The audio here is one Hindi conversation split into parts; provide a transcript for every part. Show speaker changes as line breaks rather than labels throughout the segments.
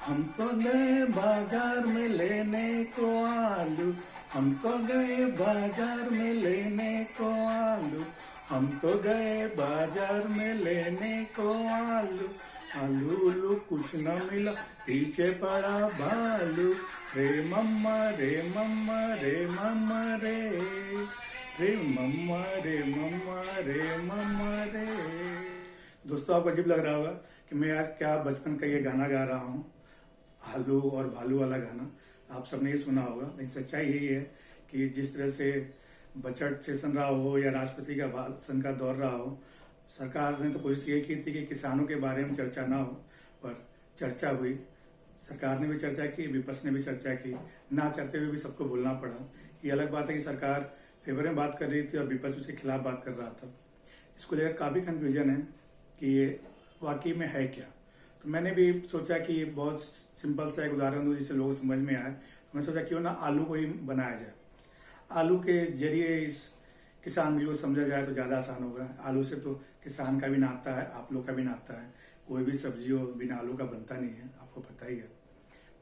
हम तो गए बाजार में लेने को आलू, हम तो गए बाजार में लेने को आलू, हम तो गए बाजार में लेने को आलू। आलू उल्लू कुछ न मिला, पीछे पड़ा भालू। रे मम्मा रे मम्मा रे मम्मा रे, रे मम्मा रे मम्मा रे मम्मा रे। दोस्तों, आपको अजीब लग रहा होगा कि मैं आज क्या बचपन का ये गाना गा रहा हूँ, आलू और भालू वाला गाना। आप सबने ये सुना होगा, लेकिन सच्चाई यही है कि जिस तरह से बजट सेशन रहा हो या राष्ट्रपति का भाषण का दौर रहा हो, सरकार ने तो कोशिश ये की थी कि किसानों के बारे में चर्चा ना हो, पर चर्चा हुई। सरकार ने भी चर्चा की, विपक्ष ने भी चर्चा की, ना चाहते हुए भी सबको बोलना पड़ा। ये अलग बात है कि सरकार फेवर में बात कर रही थी और विपक्ष उसके खिलाफ बात कर रहा था। इसको लेकर काफ़ी कन्फ्यूजन है कि ये वाकई में है क्या। तो मैंने भी सोचा कि बहुत सिंपल सा एक उदाहरण दूँ जिससे लोग समझ में आए। तो मैंने सोचा क्यों ना आलू को ही बनाया जाए। आलू के जरिए इस किसान को समझा जाए तो ज़्यादा आसान होगा। आलू से तो किसान का भी नाता है, आप लोग का भी नाता है। कोई भी सब्जी हो बिना आलू का बनता नहीं है, आपको पता ही है।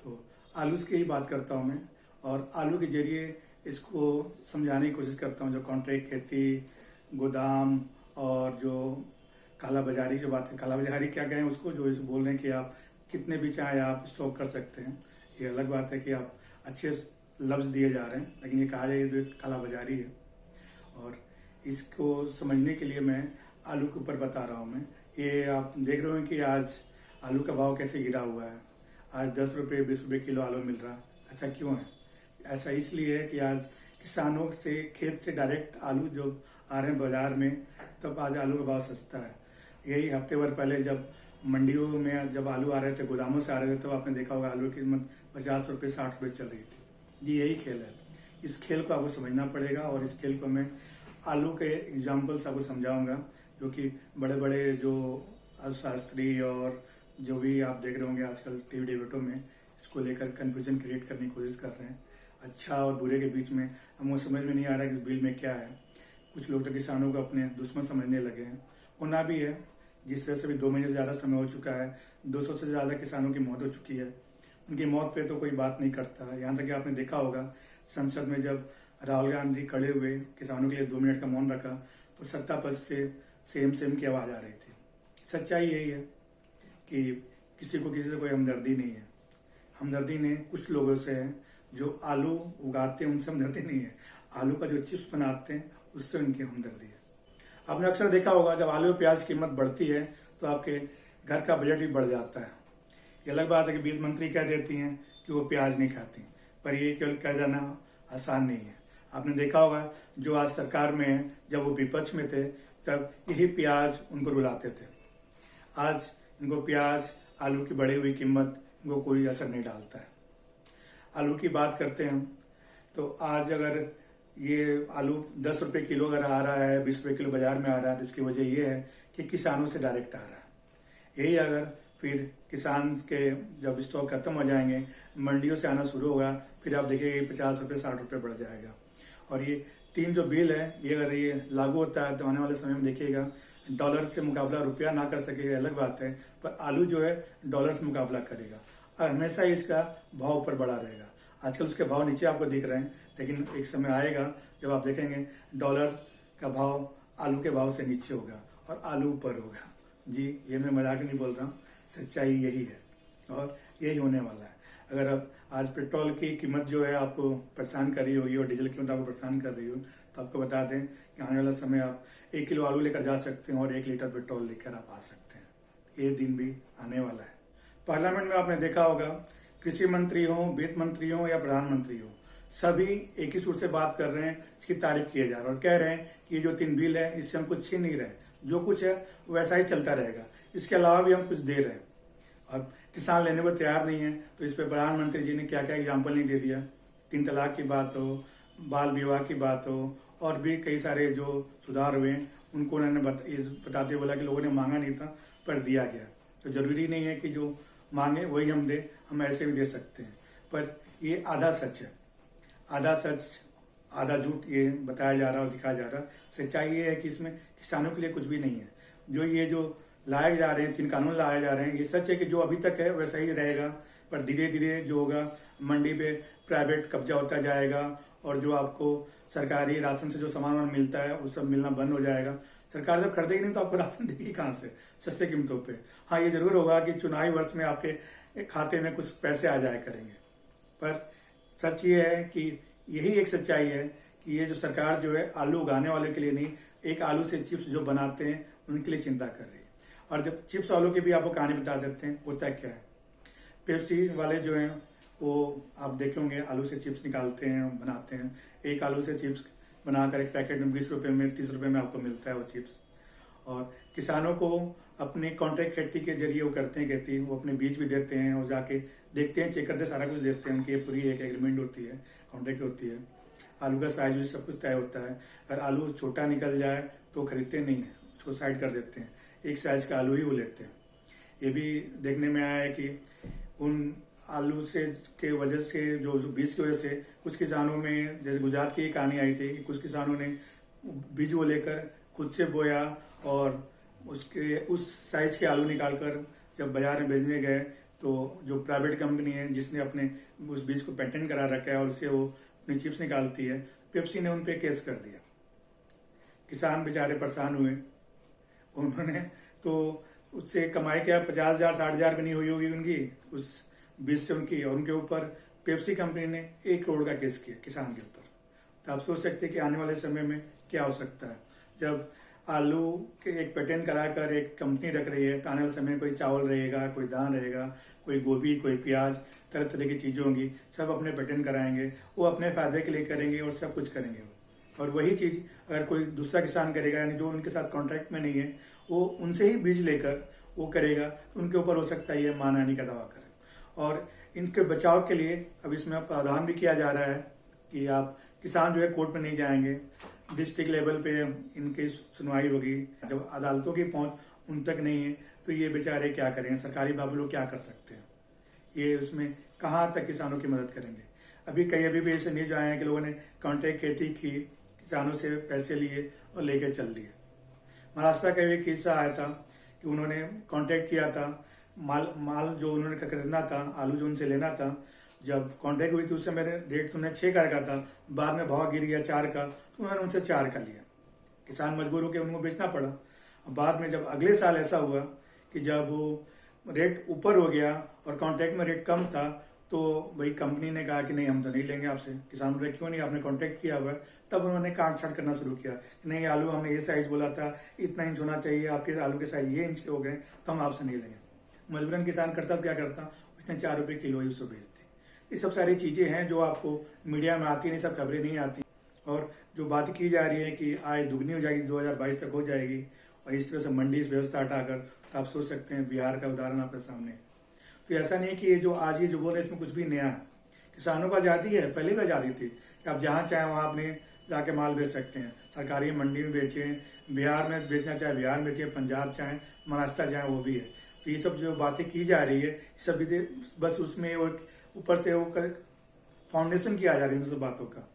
तो आलू की ही बात करता हूँ मैं, और आलू के जरिए इसको समझाने की कोशिश करता हूँ। जो कॉन्ट्रैक्ट खेती, गोदाम और जो काला बाजारी की बात है, काला बाजारी क्या कहें उसको, जो इस बोल रहे हैं कि आप कितने भी चाहे आप स्टॉक कर सकते हैं। ये अलग बात है कि आप अच्छे लफ्ज़ दिए जा रहे हैं, लेकिन ये कहा जाए तो काला बाजारी है। और इसको समझने के लिए मैं आलू के ऊपर बता रहा हूँ। मैं ये आप देख रहे हो कि आज आलू का भाव कैसे गिरा हुआ है। आज 10 रुपये 20 रुपये किलो आलू मिल रहा है। ऐसा क्यों है? ऐसा इसलिए है कि आज किसानों से खेत से डायरेक्ट आलू जो आ रहे हैं बाजार में, तब आज आलू का भाव सस्ता है। यही हफ्ते भर पहले जब मंडियों में जब आलू आ रहे थे, गोदामों से आ रहे थे, तो आपने देखा होगा आलू की कीमत 50 रुपये 60 रुपये चल रही थी। जी, यही खेल है। इस खेल को आपको समझना पड़ेगा, और इस खेल को मैं आलू के एग्जाम्पल से आपको समझाऊंगा, जो कि बड़े बड़े जो अर्थशास्त्री और जो भी आप देख रहे होंगे आजकल टीवी डिबेटों में, इसको लेकर कन्फ्यूजन क्रिएट करने की कोशिश कर रहे हैं। अच्छा और बुरे के बीच में हमको समझ में नहीं आ रहा है कि इस बिल में क्या है। कुछ लोग तो किसानों को अपने दुश्मन समझने लगे हैं। होना भी है, जिस तरह से भी 2 महीने से ज़्यादा समय हो चुका है, 200 से ज़्यादा किसानों की मौत हो चुकी है। उनकी मौत पे तो कोई बात नहीं करता। यहाँ तक कि आपने देखा होगा संसद में जब राहुल गांधी खड़े हुए किसानों के लिए 2 मिनट का मौन रखा, तो सत्ता पक्ष से सेम की आवाज़ आ रही थी। सच्चाई यही है कि किसी को किसी से कोई हमदर्दी नहीं है। हमदर्दी ने कुछ लोगों से है जो आलू उगाते हैं, उनसे हमदर्दी नहीं है। आलू का जो चिप्स बनाते हैं उससे उनकी हमदर्दी है। आपने अक्सर देखा होगा जब आलू और प्याज की कीमत बढ़ती है तो आपके घर का बजट भी बढ़ जाता है। ये अलग बात है कि वित्त मंत्री कह देती हैं कि वो प्याज नहीं खाती, पर ये केवल कह जाना आसान नहीं है। आपने देखा होगा जो आज सरकार में है, जब वो विपक्ष में थे तब यही प्याज उनको रुलाते थे। आज इनको प्याज, आलू की बढ़ी हुई कीमत इनको कोई असर नहीं डालता है। आलू की बात करते हैं हम, तो आज अगर ये आलू 10 रुपये किलो अगर आ रहा है, 20 रुपये किलो बाजार में आ रहा है, तो इसकी वजह ये है कि किसानों से डायरेक्ट आ रहा है। यही अगर फिर किसान के जब स्टॉक खत्म हो जाएंगे, मंडियों से आना शुरू होगा, फिर आप देखिए 50 रुपये 60 रुपये बढ़ जाएगा। और ये 3 जो बिल है, ये अगर ये लागू होता है तो आने वाले समय में देखिएगा डॉलर से मुकाबला रुपया ना कर सकेगा, अलग बात है, पर आलू जो है डॉलर से मुकाबला करेगा और हमेशा ही इसका भाव ऊपर बढ़ा रहेगा। आजकल उसके भाव नीचे आपको दिख रहे हैं, लेकिन एक समय आएगा जब आप देखेंगे डॉलर का भाव आलू के भाव से नीचे होगा और आलू ऊपर होगा। जी, ये मैं मजाक नहीं बोल रहा हूँ, सच्चाई यही है और यही होने वाला है। अगर अब आज पेट्रोल की कीमत जो है आपको परेशान कर रही होगी और डीजल की कीमत आपको परेशान कर रही हो, तो आपको बता दें कि आने वाला समय आप 1 किलो आलू लेकर जा सकते हैं और 1 लीटर पेट्रोल लेकर आप आ सकते हैं। ये दिन भी आने वाला है। पार्लियामेंट में आपने देखा होगा कृषि मंत्री हो, वित्त मंत्री हो या प्रधानमंत्री हो, सभी एक ही सुर से बात कर रहे हैं, इसकी तारीफ किए जा रहे हैं और कह रहे हैं कि ये जो 3 बिल है इससे हम कुछ छीन नहीं रहे, जो कुछ है वैसा ही चलता रहेगा, इसके अलावा भी हम कुछ दे रहे हैं। अब किसान लेने को तैयार नहीं है, तो इस पर प्रधानमंत्री जी ने क्या क्या एग्जाम्पल नहीं दे दिया। 3 तलाक की बात हो, बाल विवाह की बात हो, और भी कई सारे जो सुधार हुए उनको उन्होंने बताते बोला कि लोगों ने मांगा नहीं था पर दिया गया। तो जरूरी नहीं है कि जो मांगे वही हम दे, हम ऐसे भी दे सकते हैं। पर ये आधा सच है, आधा सच आधा झूठ ये बताया जा रहा और दिखाया जा रहा। सच्चाई ये है कि इसमें किसानों के लिए कुछ भी नहीं है। जो लाए जा रहे हैं, 3 कानून लाए जा रहे हैं। ये सच है कि जो अभी तक है वैसा ही रहेगा, पर धीरे धीरे जो होगा मंडी पे प्राइवेट कब्जा होता जाएगा और जो आपको सरकारी राशन से जो सामान मिलता है वो सब मिलना बंद हो जाएगा। सरकार जब खरीदेगी नहीं तो आपको राशन देगी कहाँ से सस्ते कीमतों पे। हाँ, ये जरूर होगा कि चुनावी वर्ष में आपके खाते में कुछ पैसे आ जाया करेंगे, पर सच ये है कि यही एक सच्चाई है कि ये जो सरकार जो है आलू उगाने वाले के लिए नहीं, एक आलू से चिप्स जो बनाते हैं उनके लिए चिंता कर रही है। और जब चिप्स वालों की भी आपको कहानी बता देते हैं, होता क्या है। पेप्सी वाले जो हैं वो आप देखे होंगे आलू से चिप्स निकालते हैं, बनाते हैं। एक आलू से चिप्स बनाकर एक पैकेट में 20 रुपए में 30 रुपए में आपको मिलता है वो चिप्स। और किसानों को अपनी कॉन्ट्रैक्ट खेती के जरिए वो करते हैं खेती, वो अपने बीज भी देते हैं और जाके देखते हैं, चेक करते, सारा कुछ देते हैं। उनकी पूरी एक एग्रीमेंट होती है, कॉन्ट्रैक्ट होती है। आलू का साइज सब कुछ तय होता है। अगर आलू छोटा निकल जाए तो खरीदते नहीं है, उसको साइड कर देते हैं, एक साइज का आलू ही वो लेते हैं। ये भी देखने में आया है कि उन आलू से के वजह से जो बीज की वजह से कुछ किसानों में, जैसे गुजरात की एक कहानी आई थी, कुछ किसानों ने बीज वो लेकर खुद से बोया और उसके उस साइज के आलू निकालकर जब बाजार में बेचने गए तो जो प्राइवेट कंपनी है जिसने अपने उस बीज को पेटेंट करा रखा है और उससे वो अपनी चिप्स निकालती है, पेप्सी ने उन पे केस कर दिया। किसान बेचारे परेशान हुए, उन्होंने तो उससे कमाई क्या 50,000 60,000 भी नहीं हुई होगी उनकी उस बीज से उनकी, और उनके ऊपर पेप्सी कंपनी ने 1 करोड़ का केस किया किसान के ऊपर। तो आप सोच सकते हैं कि आने वाले समय में क्या हो सकता है। जब आलू के एक पेटेंट कराकर एक कंपनी रख रही है तो आने वाले समय में कोई चावल रहेगा, कोई दाल रहेगा, कोई गोभी, कोई प्याज, तरह तरह की चीज़ें होंगी, सब अपने पेटेंट कराएंगे, वो अपने फायदे के लिए करेंगे और सब कुछ करेंगे। और वही चीज़ अगर कोई दूसरा किसान करेगा, यानी जो उनके साथ कॉन्ट्रैक्ट में नहीं है, वो उनसे ही बीज लेकर वो करेगा, तो उनके ऊपर हो सकता है ये मानहानि का दावा करे। और इनके बचाव के लिए अब इसमें प्रावधान भी किया जा रहा है कि आप किसान जो है कोर्ट में नहीं जाएंगे, डिस्ट्रिक्ट लेवल पे इनकी सुनवाई होगी। जब अदालतों की पहुंच उन तक नहीं है तो ये बेचारे क्या करेंगे, सरकारी बाबू लोग क्या कर सकते हैं, ये उसमें कहाँ तक किसानों की मदद करेंगे। अभी भी ऐसे न्यूज आए हैं कि लोगों ने कॉन्ट्रैक्ट खेती की, किसानों से पैसे लिए और लेके चल दिए। महाराष्ट्र का भी किस्सा आया था कि उन्होंने कॉन्ट्रैक्ट किया था, माल जो उन्होंने खरीदना था, आलू जो उनसे लेना था, जब कॉन्ट्रैक्ट हुई थी उस समय रेट तो उन्हें 6 का था, बाद में भाव गिर गया 4 का, तो उन्होंने उनसे 4 का लिया। किसान मजबूर होकर उनको बेचना पड़ा। बाद में जब अगले साल ऐसा हुआ कि जब वो रेट ऊपर हो गया और कॉन्ट्रैक्ट में रेट कम था, तो वही कंपनी ने कहा कि नहीं, हम तो नहीं लेंगे आपसे। किसान बोले क्यों नहीं, आपने कॉन्ट्रैक्ट किया हुआ है। तब उन्होंने काट छाट करना शुरू किया कि नहीं, आलू हमने ये साइज बोला था, इतना इंच होना चाहिए, आपके आलू के साइज ये इंच के हो गए, तो हम आपसे नहीं लेंगे। मजबूरन किसान करता तो क्या करता, उसने 4 रुपये किलो ही उसको बेचती। ये सब सारी चीज़ें हैं जो आपको मीडिया में आती नहीं, सब खबरें नहीं आती। और जो बात की जा रही है कि आय दुगनी हो जाएगी, 2022 तक हो जाएगी, और इस तरह से मंडी इस व्यवस्था हटाकर, तो आप सोच सकते हैं बिहार का उदाहरण आपके सामने। तो ऐसा नहीं कि ये जो आज ये जो बोल रहे हैं इसमें कुछ भी नया है। किसानों को आज़ादी है, पहले भी आज़ादी थी कि आप जहाँ चाहें वहाँ अपने जाके माल बेच सकते हैं, सरकारी मंडी में बेचें, बिहार में बेचना चाहे बिहार में बेचें, पंजाब चाहें, महाराष्ट्र चाहें, वो भी है। तो ये सब जो बातें की जा रही है सब बस उसमें वो ऊपर से वो फाउंडेशन किया जा रही है, सब बातों का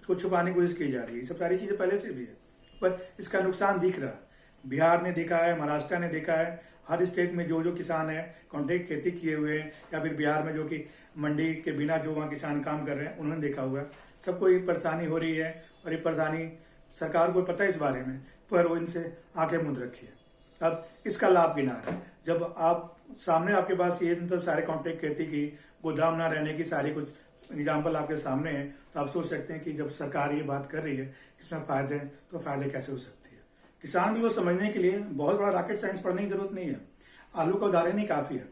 उसको छुपाने की कोशिश की जा रही है। ये सब सारी चीज़ें पहले से भी है, पर इसका नुकसान दिख रहा है। बिहार ने देखा है, महाराष्ट्र ने देखा है, हर स्टेट में जो जो किसान है कॉन्ट्रैक्ट खेती किए हुए हैं, या फिर बिहार में जो कि मंडी के बिना जो वहाँ किसान काम कर रहे हैं, उन्होंने देखा हुआ है। सबको ये परेशानी हो रही है और ये परेशानी सरकार को पता है इस बारे में, पर वो इनसे आंखें मूंद रखी है। अब इसका लाभ गिना रहा है। जब आप सामने आपके पास ये मतलब सारे कॉन्ट्रैक्ट खेती की, गोदाम ना रहने की सारी कुछ एग्जाम्पल आपके सामने है, तो आप सोच सकते हैं कि जब सरकार ये बात कर रही है इसमें फायदे हैं, तो फायदे कैसे हो सकती है। किसान भी वो समझने के लिए बहुत बड़ा रॉकेट साइंस पढ़ने की जरूरत नहीं है। आलू का उदाहरण ही काफी है।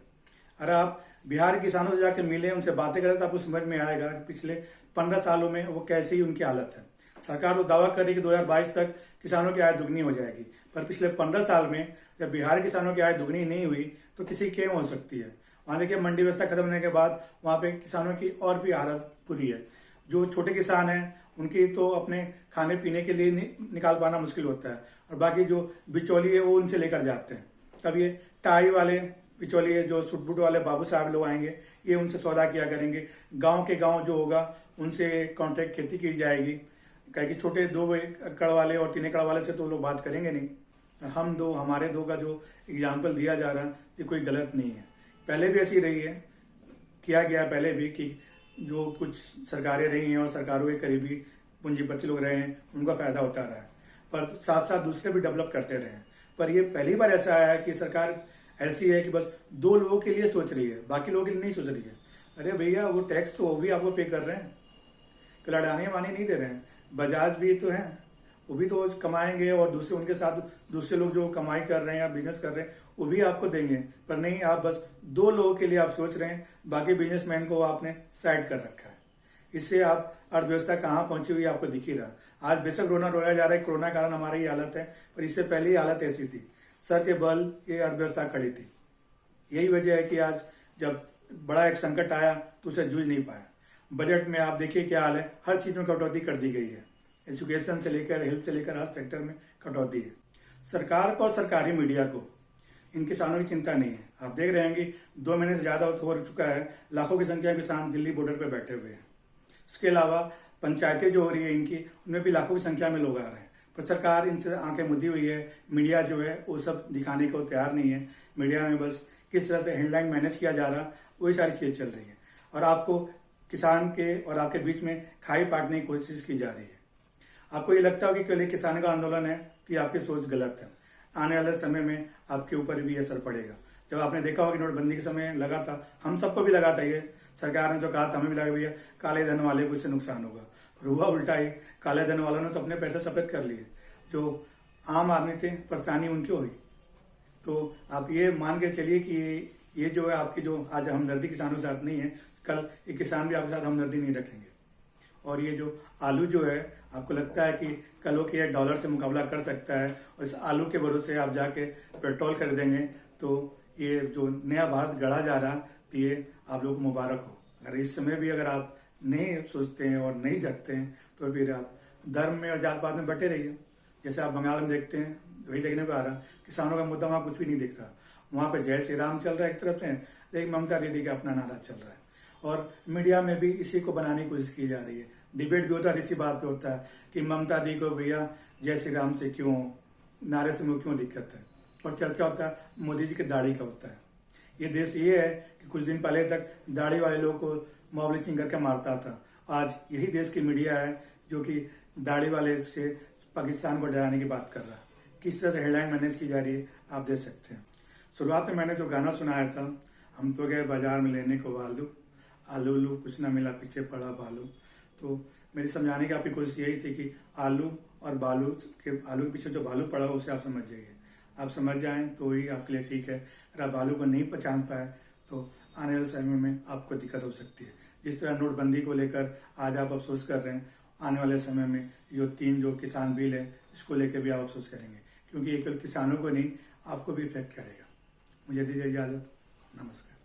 अगर आप बिहार के किसानों से जाकर मिले, उनसे बातें करें, तो आपको समझ में आएगा कि पिछले 15 सालों में वो कैसी ही उनकी हालत है। सरकार तो दावा कर रही है कि 2022 तक किसानों की आय दुगनी हो जाएगी, पर पिछले 15 साल में जब बिहार किसानों की आय दुगनी नहीं हुई तो किसी क्यों हो सकती है। वहाँ देखिए मंडी व्यवस्था खत्म होने के बाद वहाँ पे किसानों की और भी हालत बुरी है। जो छोटे किसान हैं उनकी तो अपने खाने पीने के लिए निकाल पाना मुश्किल होता है, और बाकी जो बिचौली है वो उनसे लेकर जाते हैं। तब ये टाई वाले बिचौलिए जो सुटबुट वाले बाबू साहब लोग आएंगे, ये उनसे सौदा किया करेंगे। गांव के गांव जो होगा उनसे कॉन्ट्रैक्ट खेती की जाएगी, क्या कि छोटे 2 एकड़ वाले और 3 एकड़ वाले से तो लोग बात करेंगे नहीं। हम दो, हमारे दो का जो एग्जाम्पल दिया जा रहा है ये कोई गलत नहीं है। पहले भी ऐसी रही है, किया गया पहले भी कि जो कुछ सरकारें रही हैं और सरकारों के करीबी पूंजीपति लोग रहे हैं उनका फायदा होता रहा है, पर साथ साथ दूसरे भी डेवलप करते रहे हैं। पर ये पहली बार ऐसा आया है कि सरकार ऐसी है कि बस दो लोगों के लिए सोच रही है, बाकी लोगों के लिए नहीं सोच रही है। अरे भैया, वो टैक्स तो वो भी आपको पे कर रहे हैं, लड़ाने वानी नहीं दे रहे हैं। बजाज भी तो है, वो भी तो कमाएंगे और दूसरे उनके साथ दूसरे लोग जो कमाई कर रहे हैं या बिजनेस कर रहे हैं वो भी आपको देंगे। पर नहीं, आप बस दो लोगों के लिए आप सोच रहे हैं, बाकी बिजनेसमैन को आपने साइड कर रखा है। इससे आप अर्थव्यवस्था कहाँ पहुंची हुई आपको दिख ही रहा। आज बेशक रोना रोया जा रहा है, कोरोना कारण हमारी ये हालत है, पर इससे पहले ही हालत ऐसी थी, सर के बल ये अर्थव्यवस्था खड़ी थी। यही वजह है कि आज जब बड़ा एक संकट आया तो उसे जूझ नहीं पाया। बजट में आप देखिए क्या हाल है, हर चीज में कटौती कर दी गई है, एजुकेशन से लेकर हेल्थ से लेकर हर सेक्टर में कटौती है। सरकार को और सरकारी मीडिया को इन किसानों की चिंता नहीं है। आप देख रहे हैं कि 2 महीने से ज्यादा हो चुका है, लाखों की संख्या में किसान दिल्ली बॉर्डर पर बैठे हुए हैं। इसके अलावा पंचायतें जो हो रही है इनकी, उनमें भी लाखों की संख्या में लोग आ रहे हैं, पर सरकार इनसे आंखें मुद्दी हुई है। मीडिया जो है वो सब दिखाने को तैयार नहीं है। मीडिया में बस किस तरह से हेडलाइन मैनेज किया जा रहा, वही सारी चीजें चल रही है और आपको किसान के और आपके बीच में खाई पाटने की कोशिश की जा रही है। आपको ये लगता हो कि केवल किसान का आंदोलन है, तो ये आपकी सोच गलत है। आने वाले समय में आपके ऊपर भी असर पड़ेगा। जब आपने देखा होगा कि नोटबंदी के समय लगा था, हम सबको भी लगा था, ये सरकार ने जो कहा था हमें भी लगा भैया काले धन वाले को इससे नुकसान होगा, पर हुआ उल्टा ही। काले धन वालों ने तो अपने पैसे सफेद कर लिए, जो आम आदमी थे परेशानी उनकी हुई। तो आप ये मान के चलिए कि ये जो है आपकी जो आज हमदर्दी किसानों के साथ नहीं है, कल ये किसान भी आपके साथ हमदर्दी नहीं रखेंगे। और ये जो आलू जो है, आपको लगता है कि कल वो कि डॉलर से मुकाबला कर सकता है और इस आलू के भरोसे आप जाके पेट्रोल खरीदेंगे, तो ये जो नया भारत गढ़ा जा रहा, तो ये आप लोग को मुबारक हो। अगर इस समय भी अगर आप नहीं सोचते हैं और नहीं जगते हैं तो फिर आप धर्म में और जात पात में बटे रहिए। जैसे आप बंगाल में देखते हैं, वही देखने को आ रहा, किसानों का मुद्दा वहां कुछ भी नहीं दिख रहा। वहां पे जय श्री राम चल रहा है एक तरफ से, लेकिन ममता दीदी का अपना नारा चल रहा है और मीडिया में भी इसी को बनाने की कोशिश की जा रही है। डिबेट भी होता है, इसी बात पे होता है कि ममता दी को भैया जय श्री राम से क्यों, नारे से क्यों दिक्कत है, और चर्चा होता है मोदी जी की दाढ़ी का होता है। ये देश ये है कि कुछ दिन पहले तक दाढ़ी वाले लोगों को मॉब लिंचिंग करके मारता था, आज यही देश की मीडिया है जो कि दाढ़ी वाले से पाकिस्तान को डराने की बात कर रहा है। किस तरह से हेडलाइन मैनेज की जा रही है आप देख सकते हैं। शुरुआत में मैंने जो गाना सुनाया था, हम तो गए बाजार में लेने को आलू, आलू लू कुछ ना मिला पीछे पड़ा बालू, तो मेरी समझाने की आपकी कोशिश यही थी कि आलू और बालू के पीछे जो बालू पड़ा हो उसे आप समझ जाइए। आप समझ जाएं तो ही आपके लिए ठीक है। अगर आप बालू को नहीं पहचान पाए तो आने वाले समय में आपको दिक्कत हो सकती है। जिस तरह नोटबंदी को लेकर आज आप अफसोस कर रहे हैं, आने वाले समय में जो किसान बिल है इसको लेकर भी आप अफसोस करेंगे, क्योंकि ये केवल किसानों को नहीं आपको भी इफेक्ट करेगा। मुझे दीजिए इजाजत, नमस्कार।